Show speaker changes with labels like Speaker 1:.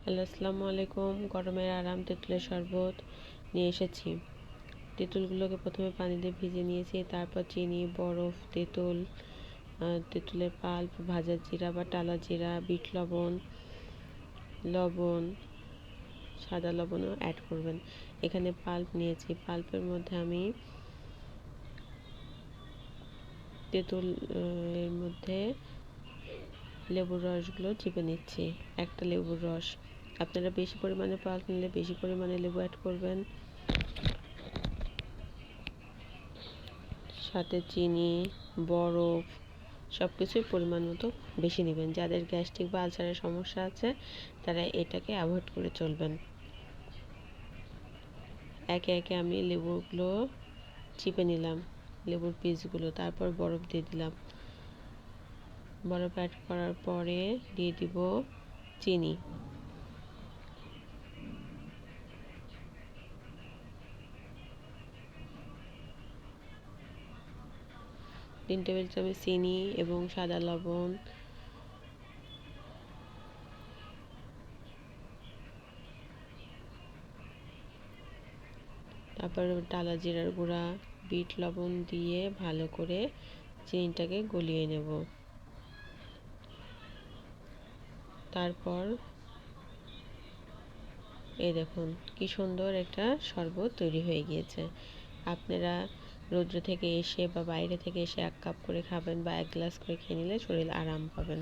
Speaker 1: Hello, আসসালামু আলাইকুম। গরমের আরাম তেঁতুলের শরবত নিয়ে এসেছি। তেঁতুলগুলোকে প্রথমে পানি দিয়ে ভিজিয়ে নিয়েছি, তারপর চিনি, বরফ, তেঁতুলের পাল্প, ভাজা জিরা বা টালা জিরা, বিট লবণ, লবণ, সাদা লবণও অ্যাড করবেন। এখানে পাল্প নিয়েছি, পাল্পের মধ্যে আমি এর মধ্যে লেবুর রসগুলো চিপে নিচ্ছি। একটা লেবুর রস, আপনারা বেশি পরিমাণে পাল্প নিলে বেশি পরিমাণে লেবু অ্যাড করবেন। সাথে চিনি, বরফ সব কিছুই পরিমাণ মতো বেশি নেবেন। যাদের গ্যাস্ট্রিক বা আলসারের সমস্যা আছে তারা এটাকে অ্যাভয়েড করে চলবেন। একে একে আমি লেবুগুলো চিপে নিলাম, লেবুর পিসগুলো, তারপর বরফ দিয়ে দিলাম। বরফ অ্যাড করার পরে দিয়ে দিব চিনি। 3 টেবিল চামচ চিনি এবং সাদা লবণ, তারপর টালা জিরার গুঁড়া, বিট লবণ দিয়ে ভালো করে চিনিটাকে গলিয়ে নেব। তারপর এই দেখুন কি সুন্দর একটা শরবত তৈরি হয়ে গিয়েছে। আপনারা রৌদ্র থেকে এসে বা বাইরে থেকে এসে 1 কাপ করে খাবেন বা 1 গ্লাস করে খেয়ে নিলে শরীর আরাম পাবেন।